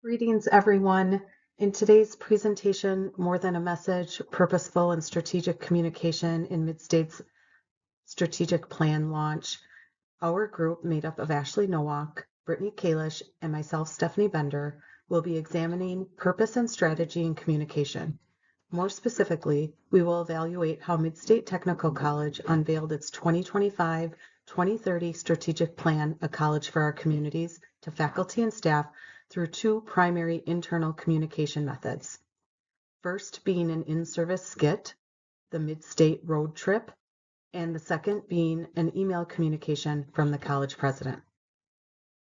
Greetings, everyone. In today's presentation, More Than a Message, Purposeful and Strategic Communication in Mid-State's Strategic Plan Launch, our group, made up of Ashley Nowak, Brittany Kalish, and myself, Stephanie Bender, will be examining purpose and strategy in communication. More specifically, we will evaluate how Mid-State Technical College unveiled its 2025-2030 Strategic Plan, A College for Our Communities, to faculty and staff through two primary internal communication methods. First being an in-service skit, the Mid-State Road Trip, and the second being an email communication from the college president.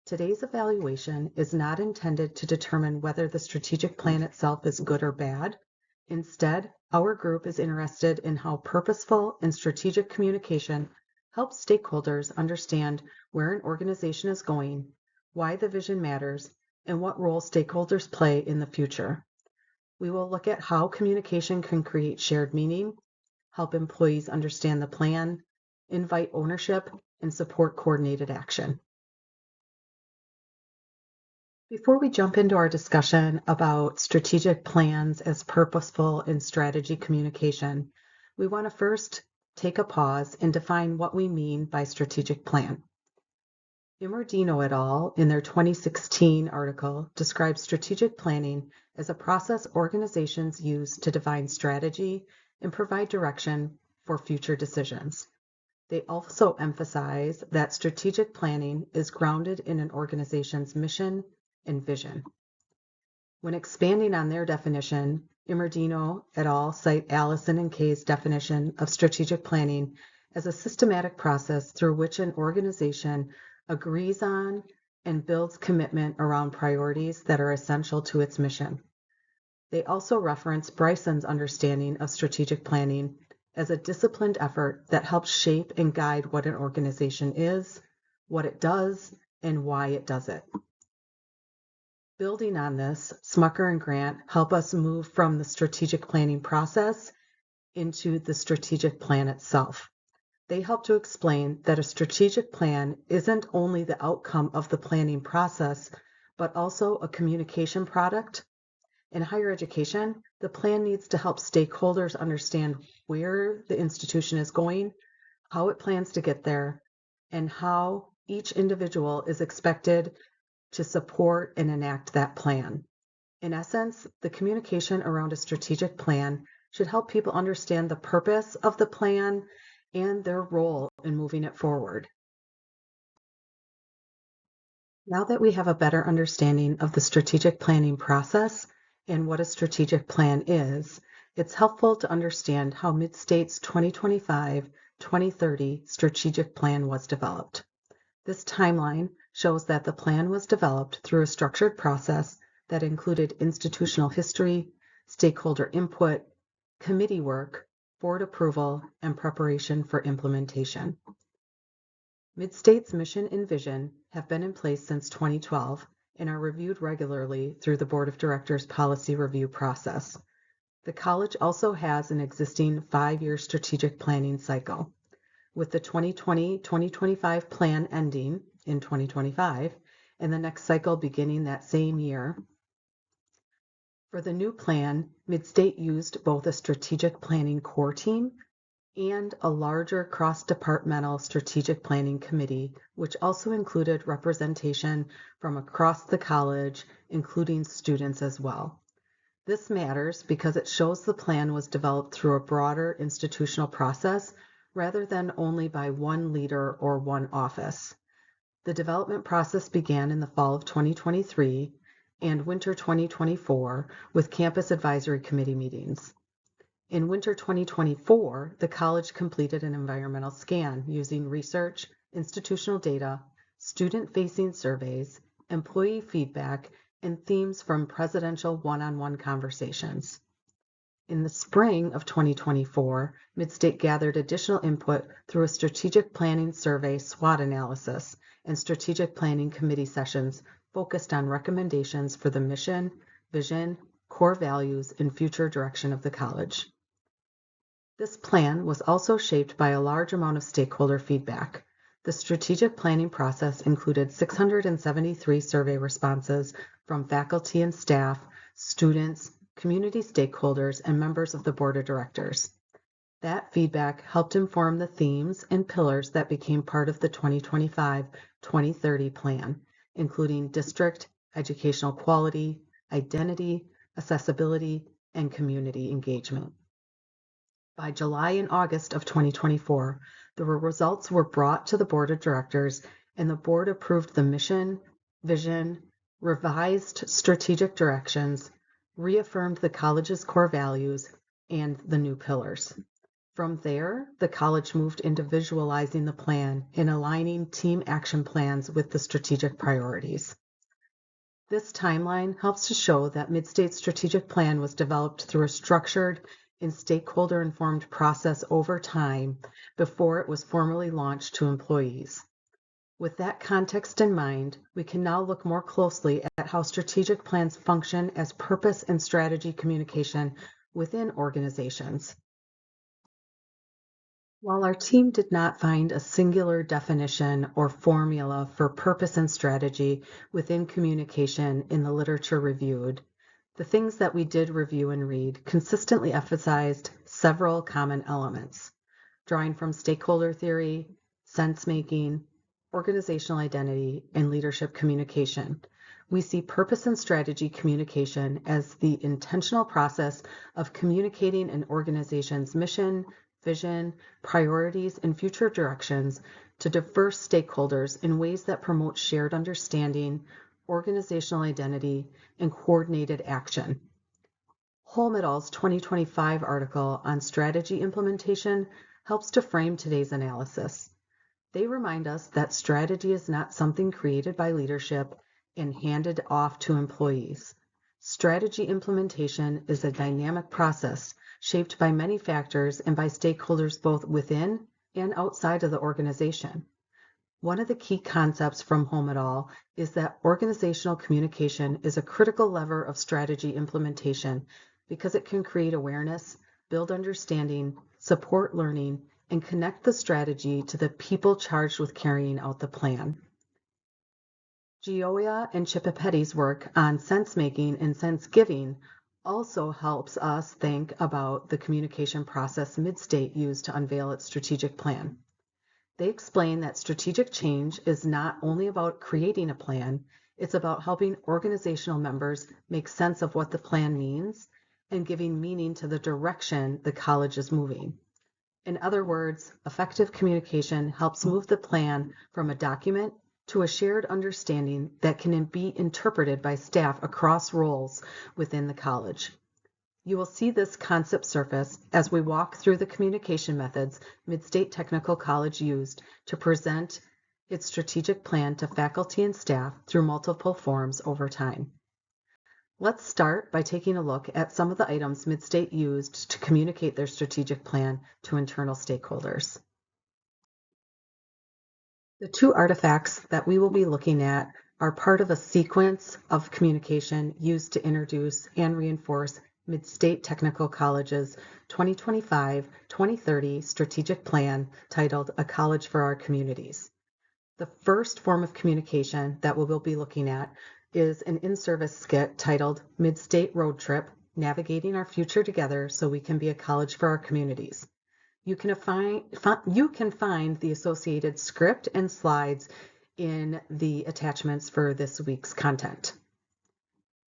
Today's evaluation is not intended to determine whether the strategic plan itself is good or bad. Instead, our group is interested in how purposeful and strategic communication helps stakeholders understand where an organization is going, why the vision matters, and what role stakeholders play in the future. We will look at how communication can create shared meaning, help employees understand the plan, invite ownership, and support coordinated action. Before we jump into our discussion about strategic plans as purposeful and strategy communication, we want to first take a pause and define what we mean by strategic plan. Imordino et al., in their 2016 article, describes strategic planning as a process organizations use to define strategy and provide direction for future decisions. They also emphasize that strategic planning is grounded in an organization's mission and vision. When expanding on their definition, Imordino et al. Cite Allison and Kay's definition of strategic planning as a systematic process through which an organization agrees on and builds commitment around priorities that are essential to its mission. They also reference Bryson's understanding of strategic planning as a disciplined effort that helps shape and guide what an organization is, what it does, and why it does it. Building on this, Smucker and Grant help us move from the strategic planning process into the strategic plan itself. They help to explain that a strategic plan isn't only the outcome of the planning process, but also a communication product. In higher education, the plan needs to help stakeholders understand where the institution is going, how it plans to get there, and how each individual is expected to support and enact that plan. In essence, the communication around a strategic plan should help people understand the purpose of the plan and their role in moving it forward. Now that we have a better understanding of the strategic planning process and what a strategic plan is, it's helpful to understand how Mid-State's 2025-2030 strategic plan was developed. This timeline shows that the plan was developed through a structured process that included institutional history, stakeholder input, committee work, board approval, and preparation for implementation. Mid-State's mission and vision have been in place since 2012 and are reviewed regularly through the Board of Directors policy review process. The college also has an existing 5-year strategic planning cycle, with the 2020-2025 plan ending in 2025 and the next cycle beginning that same year. For the new plan, Mid-State used both a strategic planning core team and a larger cross-departmental strategic planning committee, which also included representation from across the college, including students as well. This matters because it shows the plan was developed through a broader institutional process rather than only by one leader or one office. The development process began in the fall of 2023 and winter 2024 with campus advisory committee meetings. In winter 2024, the college completed an environmental scan using research, institutional data, student-facing surveys, employee feedback, and themes from presidential one-on-one conversations. In the spring of 2024, Mid-State gathered additional input through a strategic planning survey SWOT analysis and strategic planning committee sessions focused on recommendations for the mission, vision, core values, and future direction of the college. This plan was also shaped by a large amount of stakeholder feedback. The strategic planning process included 673 survey responses from faculty and staff, students, community stakeholders, and members of the board of directors. That feedback helped inform the themes and pillars that became part of the 2025-2030 plan, including district, educational quality, identity, accessibility, and community engagement. By July and August of 2024, the results were brought to the board of directors, and the board approved the mission, vision, revised strategic directions, reaffirmed the college's core values, and the new pillars. From there, the college moved into visualizing the plan and aligning team action plans with the strategic priorities. This timeline helps to show that Mid-State's strategic plan was developed through a structured and stakeholder-informed process over time before it was formally launched to employees. With that context in mind, we can now look more closely at how strategic plans function as purpose and strategy communication within organizations. While our team did not find a singular definition or formula for purpose and strategy within communication in the literature reviewed, the things that we did review and read consistently emphasized several common elements, drawing from stakeholder theory, sense-making, organizational identity, and leadership communication. We see purpose and strategy communication as the intentional process of communicating an organization's mission, vision, priorities, and future directions to diverse stakeholders in ways that promote shared understanding, organizational identity, and coordinated action. Holm et al.'s 2025 article on strategy implementation helps to frame today's analysis. They remind us that strategy is not something created by leadership and handed off to employees. Strategy implementation is a dynamic process shaped by many factors and by stakeholders both within and outside of the organization. One of the key concepts from Holm et al. Is that organizational communication is a critical lever of strategy implementation because it can create awareness, build understanding, support learning, and connect the strategy to the people charged with carrying out the plan. Gioia and Chipapetty's work on sense-making and sense-giving also helps us think about the communication process Mid-State used to unveil its strategic plan. They explain that strategic change is not only about creating a plan, it's about helping organizational members make sense of what the plan means and giving meaning to the direction the college is moving. In other words, effective communication helps move the plan from a document to a shared understanding that can be interpreted by staff across roles within the college. You will see this concept surface as we walk through the communication methods Mid-State Technical College used to present its strategic plan to faculty and staff through multiple forms over time. Let's start by taking a look at some of the items Mid-State used to communicate their strategic plan to internal stakeholders. The two artifacts that we will be looking at are part of a sequence of communication used to introduce and reinforce Mid-State Technical College's 2025-2030 strategic plan titled A College for Our Communities. The first form of communication that we will be looking at is an in-service skit titled Mid-State Road Trip, Navigating Our Future Together So We Can Be a College for Our Communities. You can find the associated script and slides in the attachments for this week's content.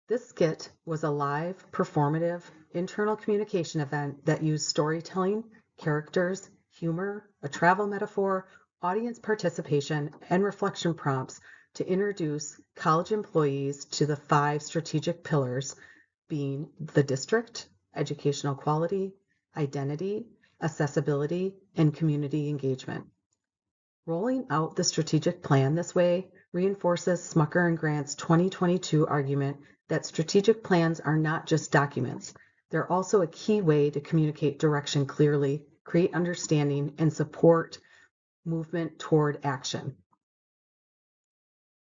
This skit was a live, performative, internal communication event that used storytelling, characters, humor, a travel metaphor, audience participation, and reflection prompts to introduce college employees to the 5 strategic pillars being the district, educational quality, identity, accessibility, and community engagement. Rolling out the strategic plan this way reinforces Smucker and Grant's 2022 argument that strategic plans are not just documents. They're also a key way to communicate direction clearly, create understanding, and support movement toward action.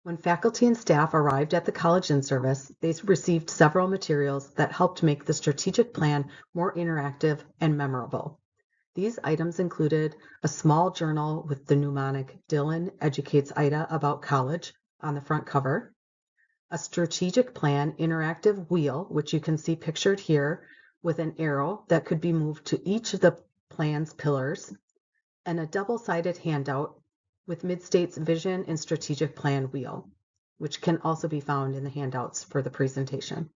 When faculty and staff arrived at the college in-service, they received several materials that helped make the strategic plan more interactive and memorable. These items included a small journal with the mnemonic "Dylan educates Ida about college" on the front cover, a strategic plan interactive wheel, which you can see pictured here with an arrow that could be moved to each of the plan's pillars, and a double-sided handout with Midstate's vision and strategic plan wheel, which can also be found in the handouts for the presentation.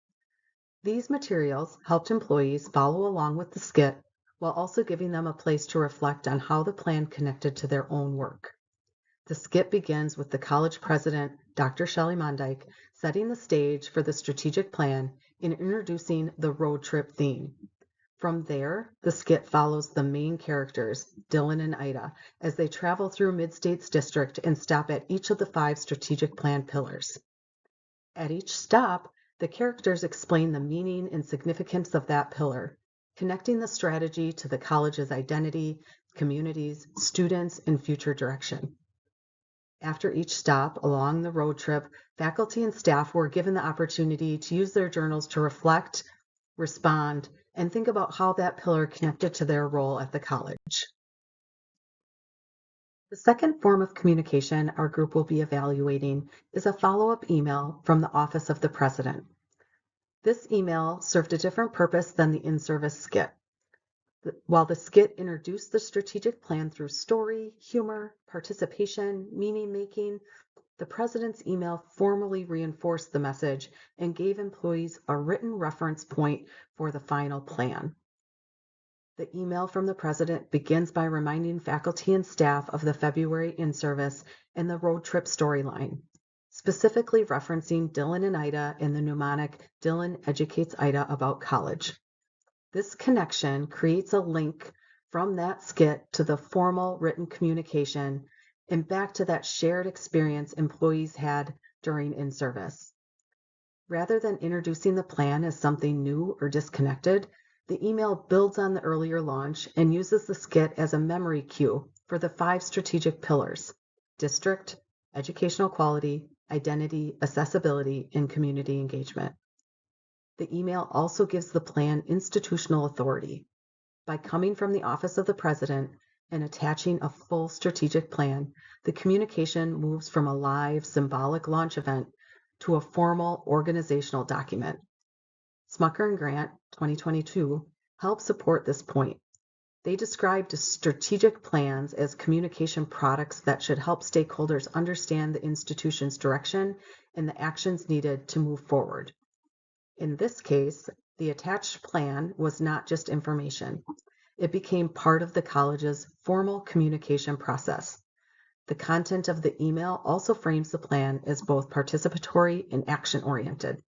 These materials helped employees follow along with the skit while also giving them a place to reflect on how the plan connected to their own work. The skit begins with the college president, Dr. Shelley Mondyke, setting the stage for the strategic plan and introducing the road trip theme. From there, the skit follows the main characters, Dylan and Ida, as they travel through Midstate's district and stop at each of the 5 strategic plan pillars. At each stop, the characters explain the meaning and significance of that pillar, connecting the strategy to the college's identity, communities, students, and future direction. After each stop along the road trip, faculty and staff were given the opportunity to use their journals to reflect, respond, and think about how that pillar connected to their role at the college. The second form of communication our group will be evaluating is a follow-up email from the Office of the President. This email served a different purpose than the in-service skit. While the skit introduced the strategic plan through story, humor, participation, meaning-making, the President's email formally reinforced the message and gave employees a written reference point for the final plan. The email from the President begins by reminding faculty and staff of the February in-service and the road trip storyline, specifically referencing Dylan and Ida in the mnemonic "Dylan educates Ida about college." This connection creates a link from that skit to the formal written communication and back to that shared experience employees had during in-service. Rather than introducing the plan as something new or disconnected, the email builds on the earlier launch and uses the skit as a memory cue for the 5 strategic pillars: district, educational quality, identity, accessibility, and community engagement. The email also gives the plan institutional authority. By coming from the Office of the President and attaching a full strategic plan, the communication moves from a live, symbolic launch event to a formal organizational document. Smucker and Grant, 2022, help support this point. They described strategic plans as communication products that should help stakeholders understand the institution's direction and the actions needed to move forward. In this case, the attached plan was not just information. It became part of the college's formal communication process. The content of the email also frames the plan as both participatory and action-oriented.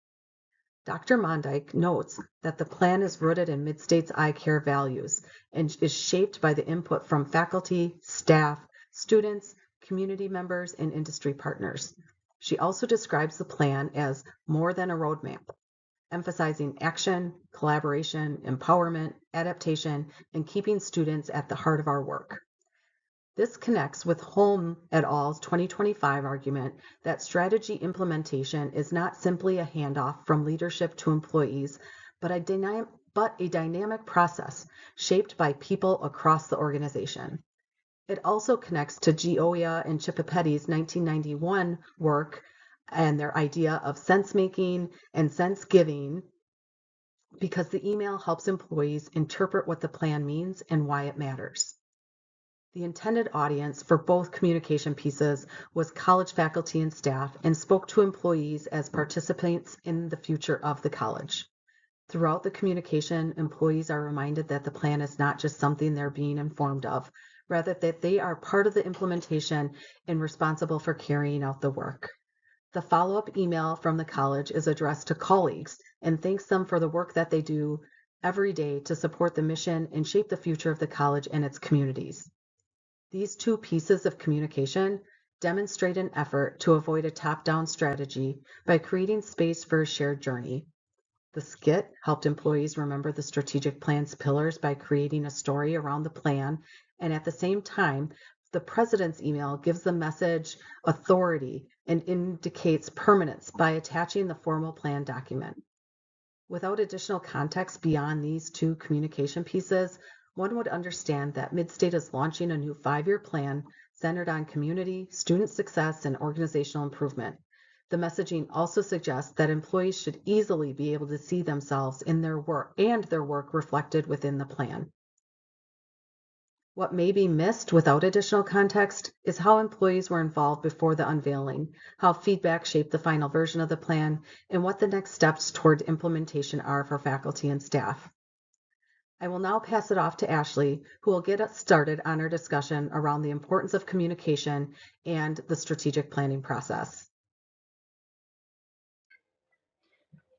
Dr. Mondyke notes that the plan is rooted in Midstate's iCare values and is shaped by the input from faculty, staff, students, community members, and industry partners. She also describes the plan as more than a roadmap, emphasizing action, collaboration, empowerment, adaptation, and keeping students at the heart of our work. This connects with Holm et al.'s 2025 argument that strategy implementation is not simply a handoff from leadership to employees, but a dynamic process shaped by people across the organization. It also connects to Gioia and Chippepetty's 1991 work and their idea of sense-making and sense-giving, because the email helps employees interpret what the plan means and why it matters. The intended audience for both communication pieces was college faculty and staff and spoke to employees as participants in the future of the college. Throughout the communication, employees are reminded that the plan is not just something they're being informed of, rather that they are part of the implementation and responsible for carrying out the work. The follow-up email from the college is addressed to colleagues and thanks them for the work that they do every day to support the mission and shape the future of the college and its communities. These 2 pieces of communication demonstrate an effort to avoid a top-down strategy by creating space for a shared journey. The skit helped employees remember the strategic plan's pillars by creating a story around the plan, and at the same time, the President's email gives the message authority and indicates permanence by attaching the formal plan document. Without additional context beyond these 2 communication pieces, one would understand that Midstate is launching a new 5-year plan centered on community, student success, and organizational improvement. The messaging also suggests that employees should easily be able to see themselves in their work and their work reflected within the plan. What may be missed without additional context is how employees were involved before the unveiling, how feedback shaped the final version of the plan, and what the next steps toward implementation are for faculty and staff. I will now pass it off to Ashley, who will get us started on our discussion around the importance of communication and the strategic planning process.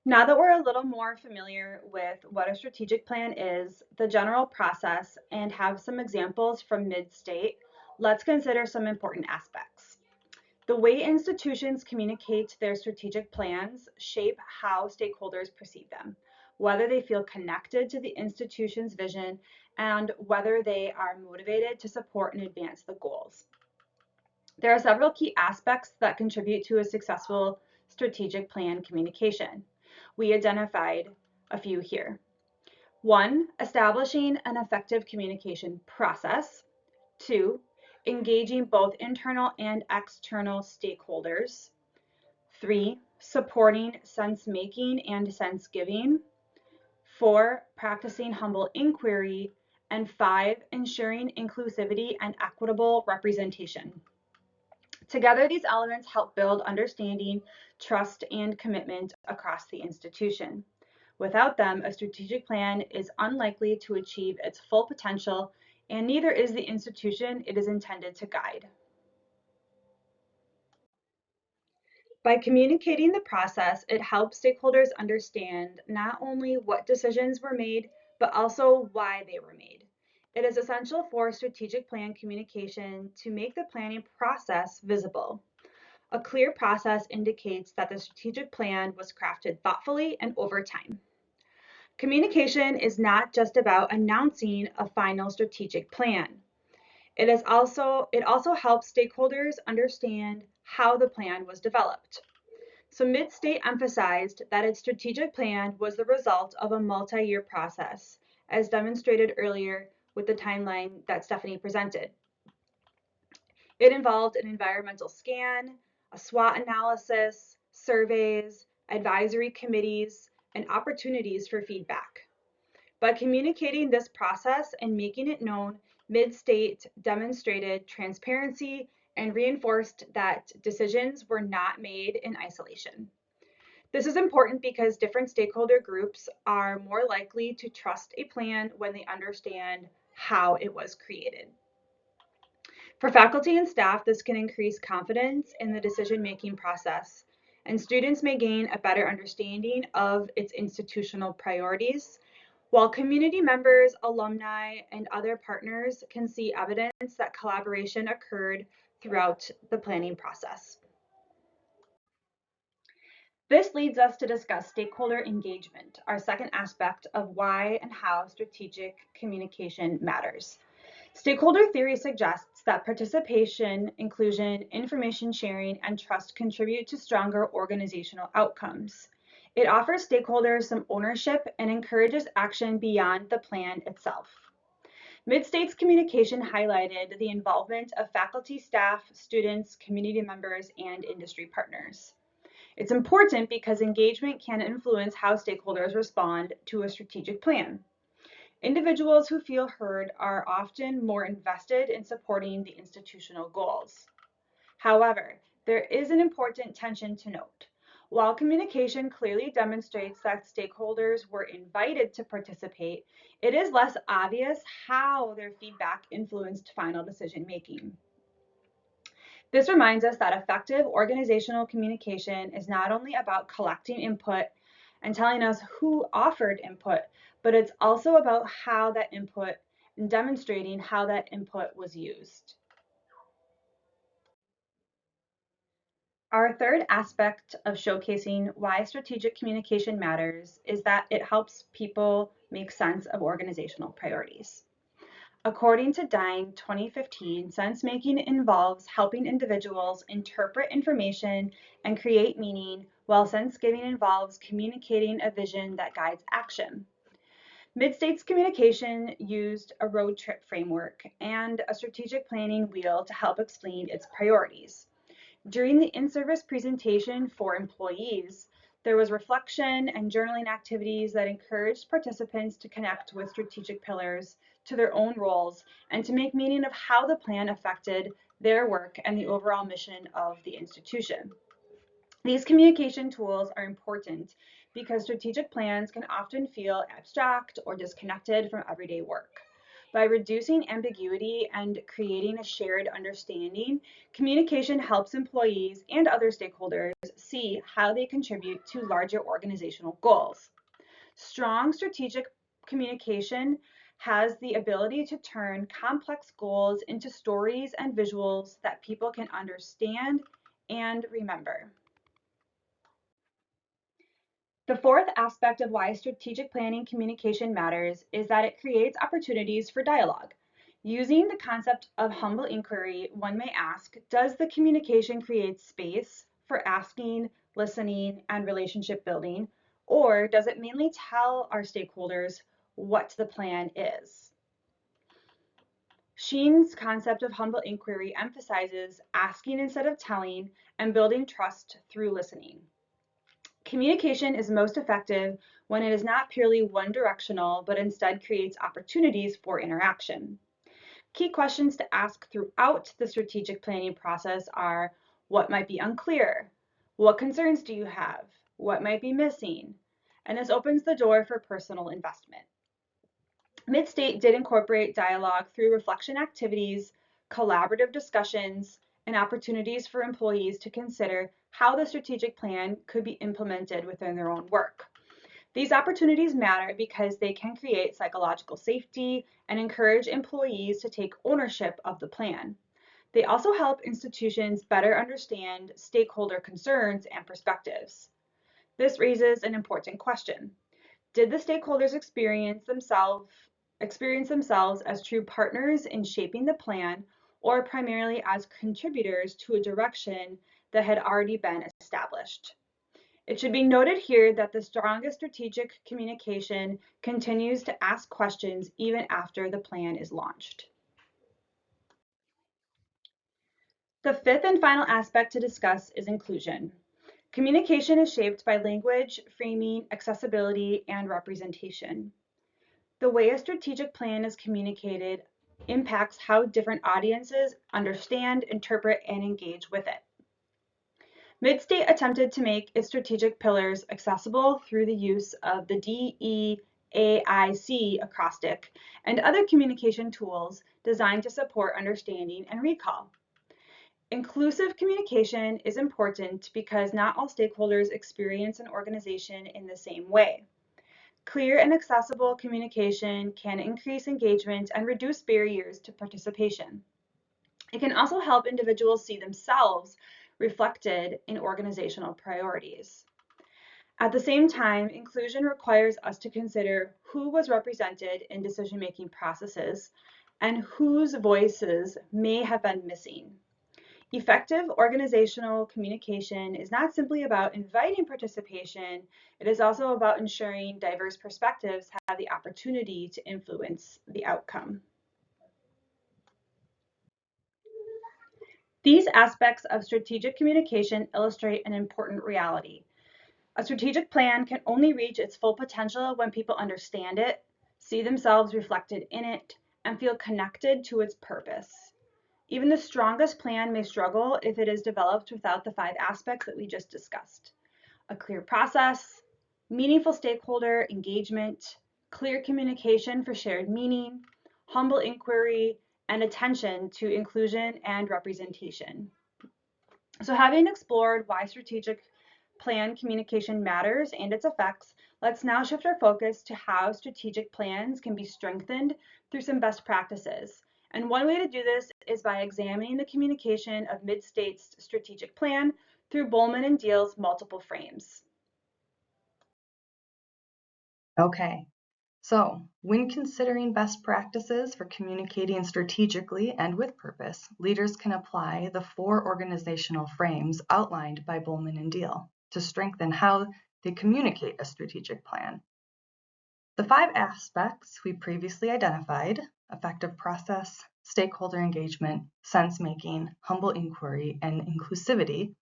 Now that we're a little more familiar with what a strategic plan is, the general process, and have some examples from Midstate, let's consider some important aspects. The way institutions communicate their strategic plans shape how stakeholders perceive them, whether they feel connected to the institution's vision, and whether they are motivated to support and advance the goals. There are several key aspects that contribute to a successful strategic plan communication. We identified a few here. 1, establishing an effective communication process. 2, engaging both internal and external stakeholders. 3, supporting sense making and sense giving. 4, practicing humble inquiry. And 5, ensuring inclusivity and equitable representation. Together, these elements help build understanding, trust, and commitment across the institution. Without them, a strategic plan is unlikely to achieve its full potential, and neither is the institution it is intended to guide. By communicating the process, it helps stakeholders understand not only what decisions were made, but also why they were made. It is essential for strategic plan communication to make the planning process visible. A clear process indicates that the strategic plan was crafted thoughtfully and over time. Communication is not just about announcing a final strategic plan. It also helps stakeholders understand how the plan was developed. So Midstate emphasized that its strategic plan was the result of a multi-year process, as demonstrated earlier with the timeline that Stephanie presented. It involved an environmental scan, a SWOT analysis, surveys, advisory committees, and opportunities for feedback. By communicating this process and making it known, Midstate demonstrated transparency and reinforced that decisions were not made in isolation. This is important because different stakeholder groups are more likely to trust a plan when they understand how it was created. For faculty and staff, this can increase confidence in the decision-making process, and students may gain a better understanding of its institutional priorities, while community members, alumni, and other partners can see evidence that collaboration occurred throughout the planning process. This leads us to discuss stakeholder engagement, our second aspect of why and how strategic communication matters. Stakeholder theory suggests that participation, inclusion, information sharing, and trust contribute to stronger organizational outcomes. It offers stakeholders some ownership and encourages action beyond the plan itself. Midstate's communication highlighted the involvement of faculty, staff, students, community members, and industry partners. It's important because engagement can influence how stakeholders respond to a strategic plan. Individuals who feel heard are often more invested in supporting the institutional goals. However, there is an important tension to note. While communication clearly demonstrates that stakeholders were invited to participate, it is less obvious how their feedback influenced final decision making. This reminds us that effective organizational communication is not only about collecting input and telling us who offered input, but it's also about how that input and demonstrating how that input was used. Our third aspect of showcasing why strategic communication matters is that it helps people make sense of organizational priorities. According to Dine 2015, sense making involves helping individuals interpret information and create meaning, while sense giving involves communicating a vision that guides action. Mid-States communication used a road trip framework and a strategic planning wheel to help explain its priorities. During the in-service presentation for employees, there was reflection and journaling activities that encouraged participants to connect with strategic pillars to their own roles and to make meaning of how the plan affected their work and the overall mission of the institution. These communication tools are important because strategic plans can often feel abstract or disconnected from everyday work. By reducing ambiguity and creating a shared understanding, communication helps employees and other stakeholders see how they contribute to larger organizational goals. Strong strategic communication has the ability to turn complex goals into stories and visuals that people can understand and remember. The fourth aspect of why strategic planning communication matters is that it creates opportunities for dialogue. Using the concept of humble inquiry, one may ask, does the communication create space for asking, listening, and relationship building, or does it mainly tell our stakeholders what the plan is? Sheen's concept of humble inquiry emphasizes asking instead of telling and building trust through listening. Communication is most effective when it is not purely one directional, but instead creates opportunities for interaction. Key questions to ask throughout the strategic planning process are: what might be unclear? What concerns do you have? What might be missing? And this opens the door for personal investment. Midstate did incorporate dialogue through reflection activities, collaborative discussions, and opportunities for employees to consider how the strategic plan could be implemented within their own work. These opportunities matter because they can create psychological safety and encourage employees to take ownership of the plan. They also help institutions better understand stakeholder concerns and perspectives. This raises an important question. Did the stakeholders experience themselves as true partners in shaping the plan, or primarily as contributors to a direction that had already been established? It should be noted here that the strongest strategic communication continues to ask questions even after the plan is launched. The fifth and final aspect to discuss is inclusion. Communication is shaped by language, framing, accessibility, and representation. The way a strategic plan is communicated impacts how different audiences understand, interpret, and engage with it. Midstate attempted to make its strategic pillars accessible through the use of the DEAIC acrostic and other communication tools designed to support understanding and recall. Inclusive communication is important because not all stakeholders experience an organization in the same way. Clear and accessible communication can increase engagement and reduce barriers to participation. It can also help individuals see themselves reflected in organizational priorities. At the same time, inclusion requires us to consider who was represented in decision-making processes and whose voices may have been missing. Effective organizational communication is not simply about inviting participation, it is also about ensuring diverse perspectives have the opportunity to influence the outcome. These aspects of strategic communication illustrate an important reality. A strategic plan can only reach its full potential when people understand it, see themselves reflected in it, and feel connected to its purpose. Even the strongest plan may struggle if it is developed without the 5 aspects that we just discussed: a clear process, meaningful stakeholder engagement, clear communication for shared meaning, humble inquiry, and attention to inclusion and representation. So having explored why strategic plan communication matters and its effects, let's now shift our focus to how strategic plans can be strengthened through some best practices. And one way to do this is by examining the communication of Mid-State's strategic plan through Bowman and Deal's multiple frames. Okay, so when considering best practices for communicating strategically and with purpose, leaders can apply the 4 organizational frames outlined by Bowman and Deal to strengthen how they communicate a strategic plan. The 5 aspects we previously identified, effective process, stakeholder engagement, sense-making, humble inquiry, and inclusivity,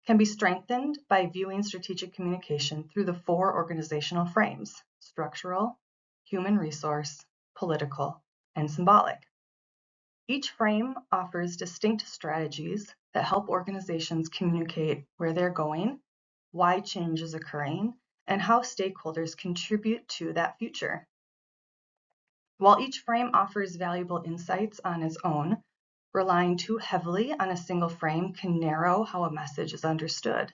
can be strengthened by viewing strategic communication through the 4 organizational frames: structural, human resource, political, and symbolic. Each frame offers distinct strategies that help organizations communicate where they're going, why change is occurring, and how stakeholders contribute to that future. While each frame offers valuable insights on its own, relying too heavily on a single frame can narrow how a message is understood.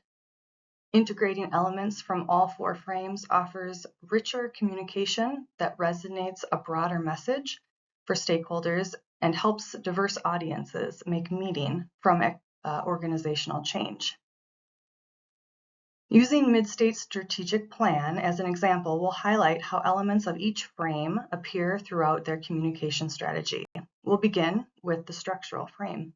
Integrating elements from all 4 frames offers richer communication that resonates a broader message for stakeholders and helps diverse audiences make meaning from organizational change. Using Mid-State's strategic plan as an example, we'll highlight how elements of each frame appear throughout their communication strategy. We'll begin with the structural frame.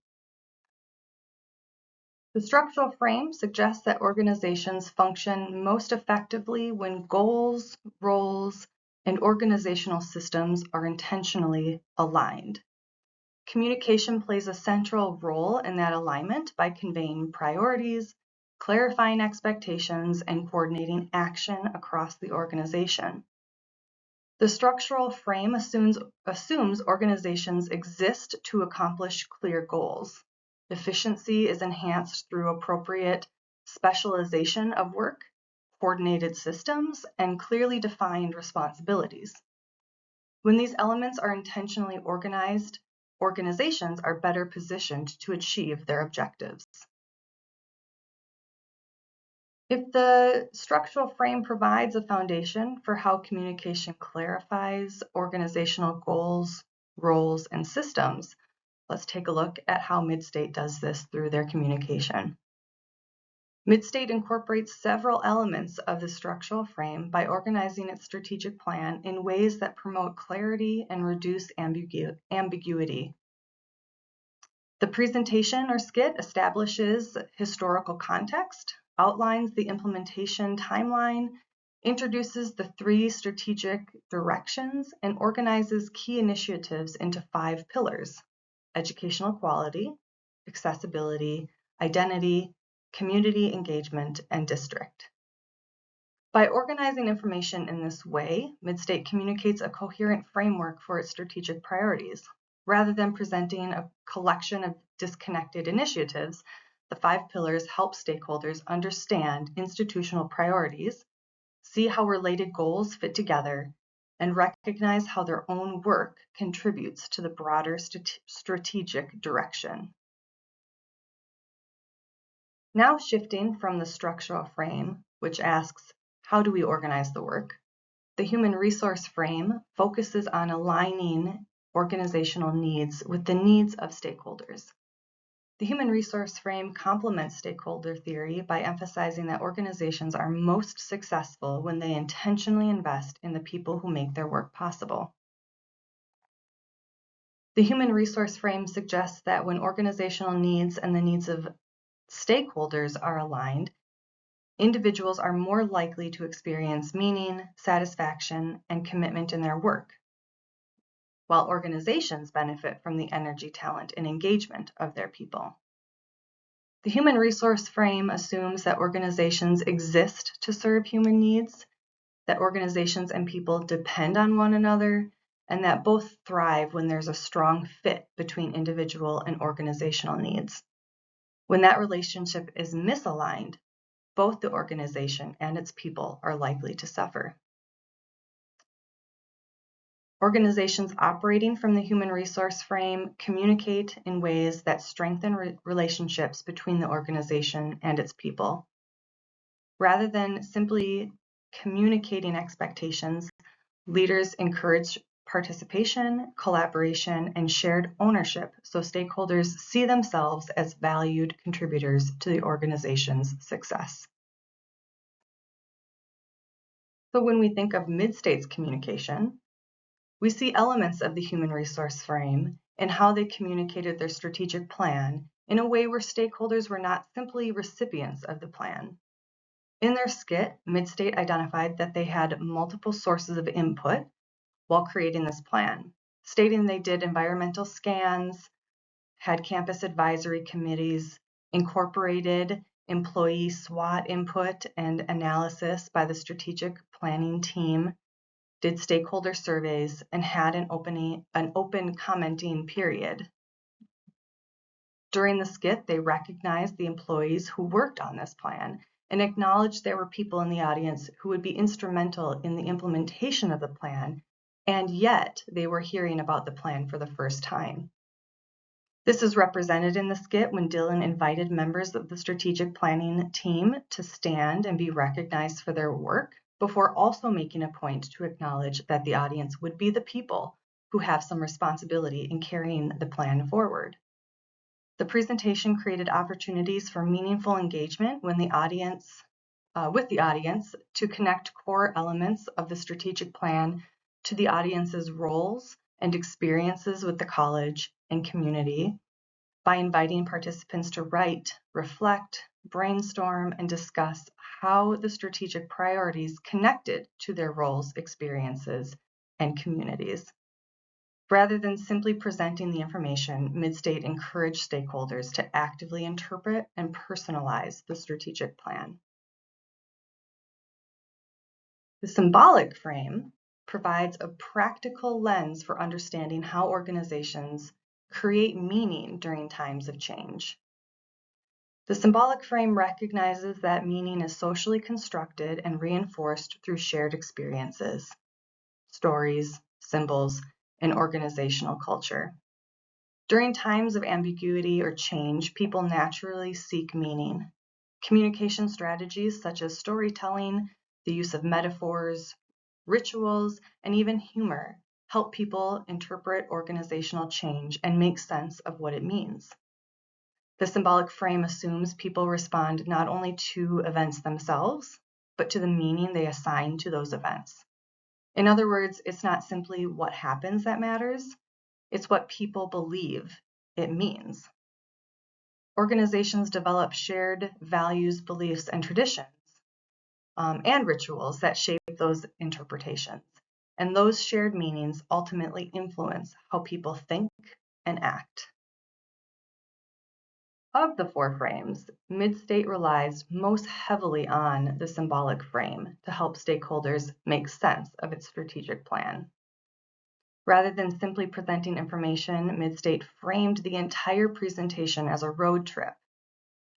The structural frame suggests that organizations function most effectively when goals, roles, and organizational systems are intentionally aligned. Communication plays a central role in that alignment by conveying priorities, clarifying expectations, and coordinating action across the organization. The structural frame assumes organizations exist to accomplish clear goals. Efficiency is enhanced through appropriate specialization of work, coordinated systems, and clearly defined responsibilities. When these elements are intentionally organized, organizations are better positioned to achieve their objectives. If the structural frame provides a foundation for how communication clarifies organizational goals, roles, and systems, let's take a look at how Mid-State does this through their communication. Mid-State incorporates several elements of the structural frame by organizing its strategic plan in ways that promote clarity and reduce ambiguity. The presentation or skit establishes historical context, outlines the implementation timeline, introduces the 3 strategic directions, and organizes key initiatives into 5 pillars: educational quality, accessibility, identity, community engagement, and district. By organizing information in this way, Mid-State communicates a coherent framework for its strategic priorities. Rather than presenting a collection of disconnected initiatives, the 5 pillars help stakeholders understand institutional priorities, see how related goals fit together, and recognize how their own work contributes to the broader strategic direction. Now shifting from the structural frame, which asks, how do we organize the work? The human resource frame focuses on aligning organizational needs with the needs of stakeholders. The human resource frame complements stakeholder theory by emphasizing that organizations are most successful when they intentionally invest in the people who make their work possible. The human resource frame suggests that when organizational needs and the needs of stakeholders are aligned, individuals are more likely to experience meaning, satisfaction, and commitment in their work, while organizations benefit from the energy, talent, and engagement of their people. The human resource frame assumes that organizations exist to serve human needs, that organizations and people depend on one another, and that both thrive when there's a strong fit between individual and organizational needs. When that relationship is misaligned, both the organization and its people are likely to suffer. Organizations operating from the human resource frame communicate in ways that strengthen relationships between the organization and its people. Rather than simply communicating expectations, leaders encourage participation, collaboration, and shared ownership so stakeholders see themselves as valued contributors to the organization's success. So when we think of Mid-State's communication, we see elements of the human resource frame and how they communicated their strategic plan in a way where stakeholders were not simply recipients of the plan. In their skit, Midstate identified that they had multiple sources of input while creating this plan, stating they did environmental scans, had campus advisory committees, incorporated employee SWOT input and analysis by the strategic planning team, did stakeholder surveys, and had an open commenting period. During the skit, they recognized the employees who worked on this plan and acknowledged there were people in the audience who would be instrumental in the implementation of the plan, and yet they were hearing about the plan for the first time. This is represented in the skit when Dylan invited members of the strategic planning team to stand and be recognized for their work, before also making a point to acknowledge that the audience would be the people who have some responsibility in carrying the plan forward. The presentation created opportunities for meaningful engagement with the audience to connect core elements of the strategic plan to the audience's roles and experiences with the college and community by inviting participants to write, reflect, brainstorm, and discuss how the strategic priorities connected to their roles, experiences, and communities. Rather than simply presenting the information, Midstate encouraged stakeholders to actively interpret and personalize the strategic plan. The symbolic frame provides a practical lens for understanding how organizations create meaning during times of change. The symbolic frame recognizes that meaning is socially constructed and reinforced through shared experiences, stories, symbols, and organizational culture. During times of ambiguity or change, people naturally seek meaning. Communication strategies such as storytelling, the use of metaphors, rituals, and even humor help people interpret organizational change and make sense of what it means. The symbolic frame assumes people respond not only to events themselves, but to the meaning they assign to those events. In other words, it's not simply what happens that matters, it's what people believe it means. Organizations develop shared values, beliefs, and traditions, and rituals that shape those interpretations. And those shared meanings ultimately influence how people think and act. Of the four frames, Midstate relies most heavily on the symbolic frame to help stakeholders make sense of its strategic plan. Rather than simply presenting information, Midstate framed the entire presentation as a road trip.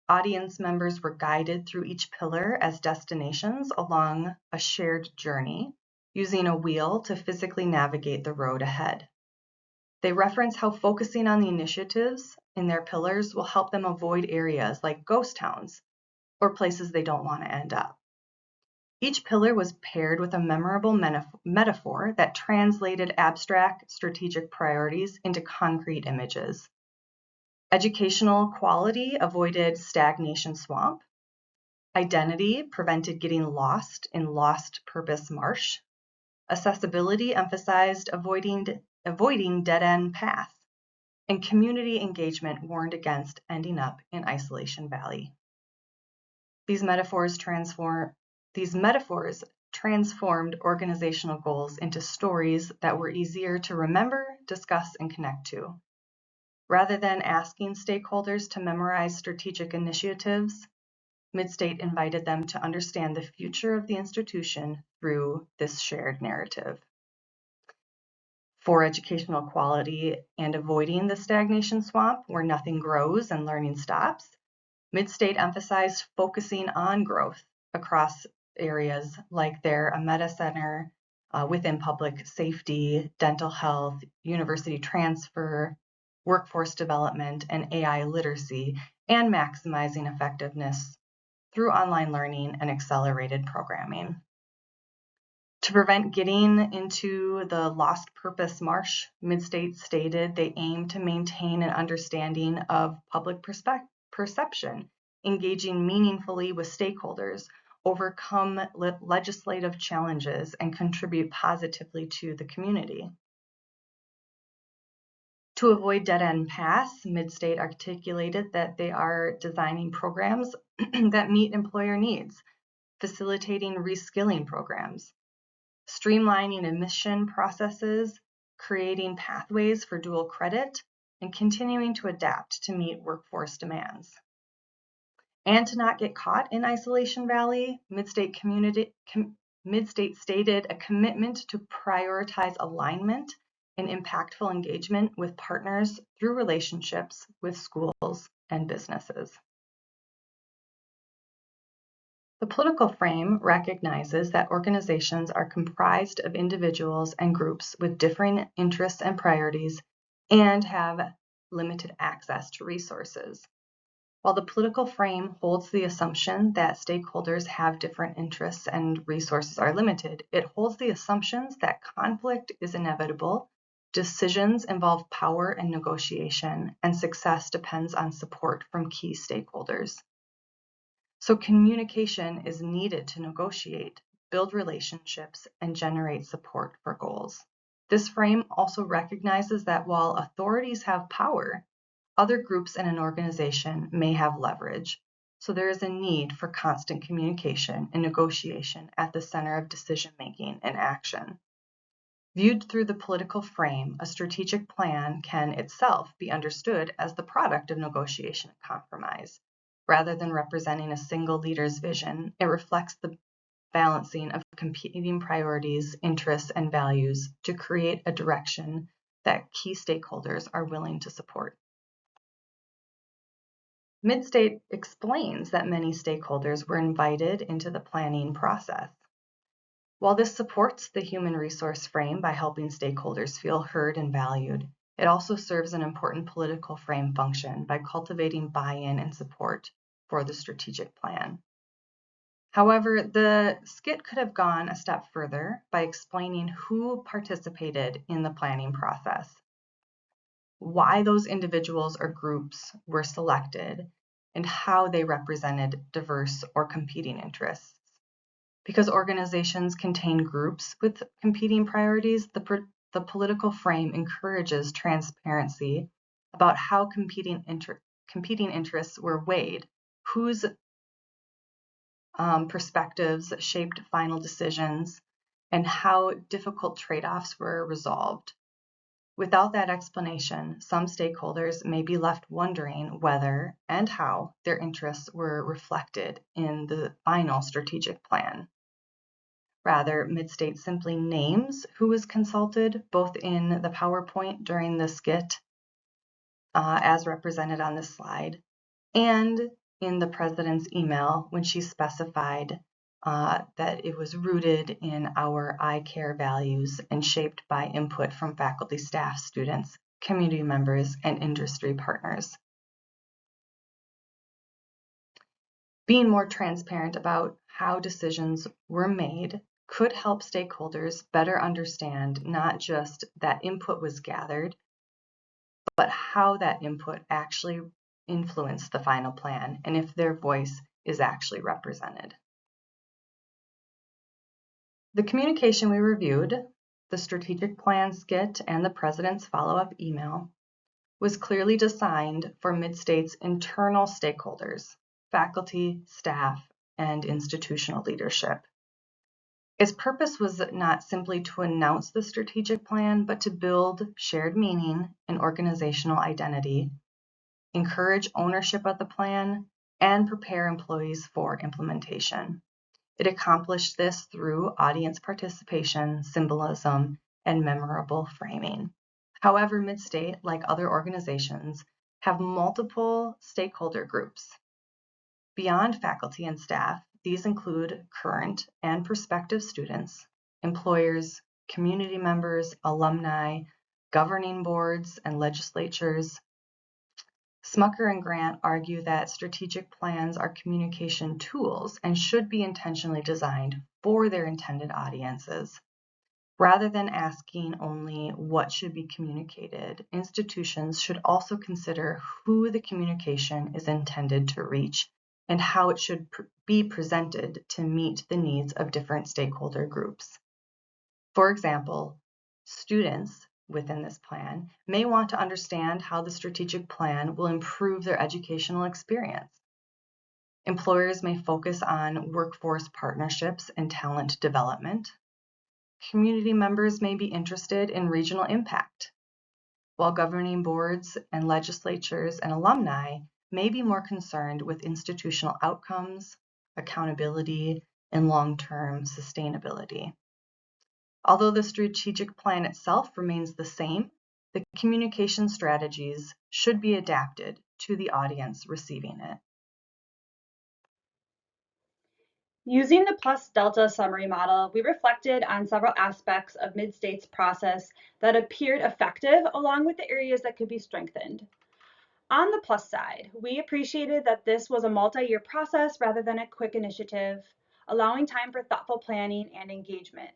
Audience members were guided through each pillar as destinations along a shared journey, using a wheel to physically navigate the road ahead. They reference how focusing on the initiatives in their pillars will help them avoid areas like ghost towns or places they don't want to end up. Each pillar was paired with a memorable metaphor that translated abstract strategic priorities into concrete images. Educational quality avoided stagnation swamp. Identity prevented getting lost in lost purpose marsh. Accessibility emphasized avoiding dead-end path. And community engagement warned against ending up in Isolation Valley. These metaphors transformed organizational goals into stories that were easier to remember, discuss, and connect to. Rather than asking stakeholders to memorize strategic initiatives, Midstate invited them to understand the future of the institution through this shared narrative. For educational quality and avoiding the stagnation swamp where nothing grows and learning stops, Midstate emphasized focusing on growth across areas like their Meta Center within public safety, dental health, university transfer, workforce development, and AI literacy, and maximizing effectiveness through online learning and accelerated programming. To prevent getting into the lost purpose marsh, Midstate stated they aim to maintain an understanding of public perception, engaging meaningfully with stakeholders, overcome legislative challenges, and contribute positively to the community. To avoid dead-end paths, Midstate articulated that they are designing programs that meet employer needs, facilitating reskilling programs, streamlining admission processes, creating pathways for dual credit, and continuing to adapt to meet workforce demands. And to not get caught in Isolation Valley, Midstate stated a commitment to prioritize alignment and impactful engagement with partners through relationships with schools and businesses. The political frame recognizes that organizations are comprised of individuals and groups with differing interests and priorities and have limited access to resources. While the political frame holds the assumption that stakeholders have different interests and resources are limited, it holds the assumptions that conflict is inevitable, decisions involve power and negotiation, and success depends on support from key stakeholders. So communication is needed to negotiate, build relationships, and generate support for goals. This frame also recognizes that while authorities have power, other groups in an organization may have leverage. So there is a need for constant communication and negotiation at the center of decision-making and action. Viewed through the political frame, a strategic plan can itself be understood as the product of negotiation and compromise. Rather than representing a single leader's vision, it reflects the balancing of competing priorities, interests, and values to create a direction that key stakeholders are willing to support. Midstate explains that many stakeholders were invited into the planning process. While this supports the human resource frame by helping stakeholders feel heard and valued, it also serves an important political frame function by cultivating buy-in and support for the strategic plan. However, the skit could have gone a step further by explaining who participated in the planning process, why those individuals or groups were selected, and how they represented diverse or competing interests. Because organizations contain groups with competing priorities, the political frame encourages transparency about how competing interests were weighed, whose perspectives shaped final decisions, and how difficult trade-offs were resolved. Without that explanation, some stakeholders may be left wondering whether and how their interests were reflected in the final strategic plan. Rather, Midstate simply names who was consulted, both in the PowerPoint during the skit, as represented on this slide, and in the president's email when she specified that it was rooted in our I Care values and shaped by input from faculty, staff, students, community members, and industry partners. Being more transparent about how decisions were made could help stakeholders better understand not just that input was gathered, but how that input actually influenced the final plan and if their voice is actually represented. The communication we reviewed, the strategic plan skit, and the president's follow-up email was clearly designed for Midstate's internal stakeholders, faculty, staff, and institutional leadership. Its purpose was not simply to announce the strategic plan, but to build shared meaning and organizational identity, encourage ownership of the plan, and prepare employees for implementation. It accomplished this through audience participation, symbolism, and memorable framing. However, Midstate, like other organizations, have multiple stakeholder groups. Beyond faculty and staff, these include current and prospective students, employers, community members, alumni, governing boards, and legislatures. Smucker and Grant argue that strategic plans are communication tools and should be intentionally designed for their intended audiences. Rather than asking only what should be communicated, institutions should also consider who the communication is intended to reach and how it should be presented to meet the needs of different stakeholder groups. For example, students within this plan may want to understand how the strategic plan will improve their educational experience. Employers may focus on workforce partnerships and talent development. Community members may be interested in regional impact, while governing boards and legislatures and alumni may be more concerned with institutional outcomes, accountability, and long-term sustainability. Although the strategic plan itself remains the same, the communication strategies should be adapted to the audience receiving it. Using the plus-delta summary model, we reflected on several aspects of Mid-State's process that appeared effective, along with the areas that could be strengthened. On the plus side, we appreciated that this was a multi-year process rather than a quick initiative, allowing time for thoughtful planning and engagement.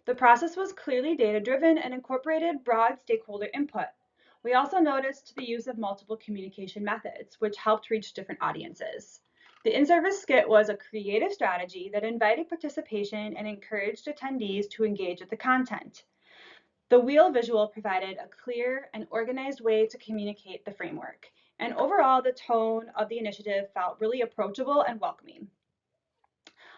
The process was clearly data-driven and incorporated broad stakeholder input. We also noticed the use of multiple communication methods, which helped reach different audiences. The in-service skit was a creative strategy that invited participation and encouraged attendees to engage with the content. The wheel visual provided a clear and organized way to communicate the framework, and overall the tone of the initiative felt really approachable and welcoming.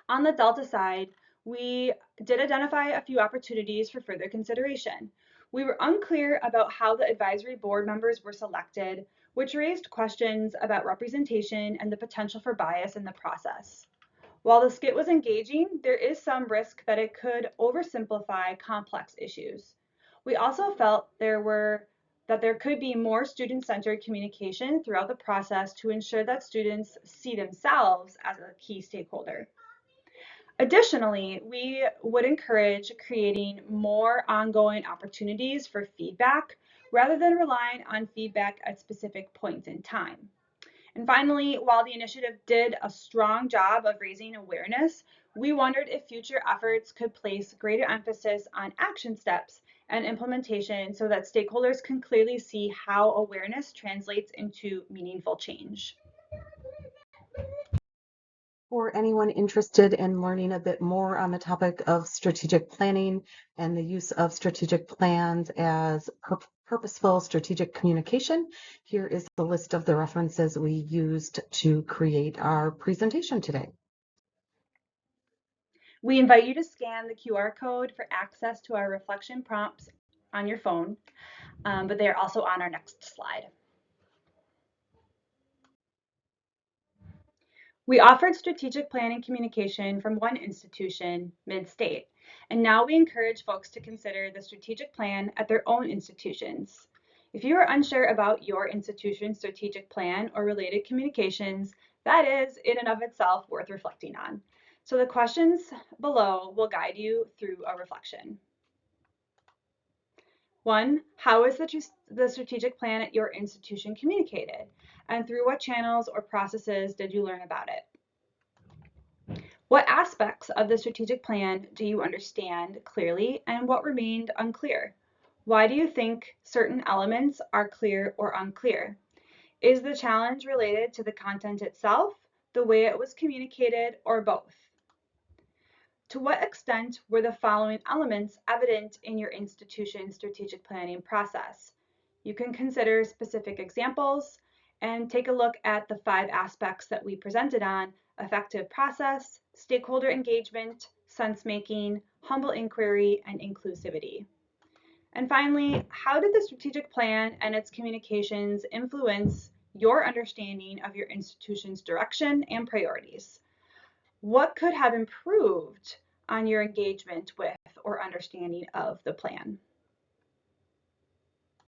On the Delta side, we did identify a few opportunities for further consideration. We were unclear about how the advisory board members were selected, which raised questions about representation and the potential for bias in the process. While the skit was engaging, there is some risk that it could oversimplify complex issues. We also felt that there could be more student-centered communication throughout the process to ensure that students see themselves as a key stakeholder. Additionally, we would encourage creating more ongoing opportunities for feedback rather than relying on feedback at specific points in time. And finally, while the initiative did a strong job of raising awareness, we wondered if future efforts could place greater emphasis on action steps and implementation so that stakeholders can clearly see how awareness translates into meaningful change. For anyone interested in learning a bit more on the topic of strategic planning and the use of strategic plans as purposeful strategic communication, here is the list of the references we used to create our presentation today. We invite you to scan the QR code for access to our reflection prompts on your phone, but they are also on our next slide. We offered strategic planning communication from one institution, Mid-State, and now we encourage folks to consider the strategic plan at their own institutions. If you are unsure about your institution's strategic plan or related communications, that is in and of itself worth reflecting on. So the questions below will guide you through a reflection. 1, how is the strategic plan at your institution communicated? And through what channels or processes did you learn about it? What aspects of the strategic plan do you understand clearly and what remained unclear? Why do you think certain elements are clear or unclear? Is the challenge related to the content itself, the way it was communicated, or both? To what extent were the following elements evident in your institution's strategic planning process? You can consider specific examples and take a look at the 5 aspects that we presented on: effective process, stakeholder engagement, sense-making, humble inquiry, and inclusivity. And finally, how did the strategic plan and its communications influence your understanding of your institution's direction and priorities? What could have improved on your engagement with or understanding of the plan?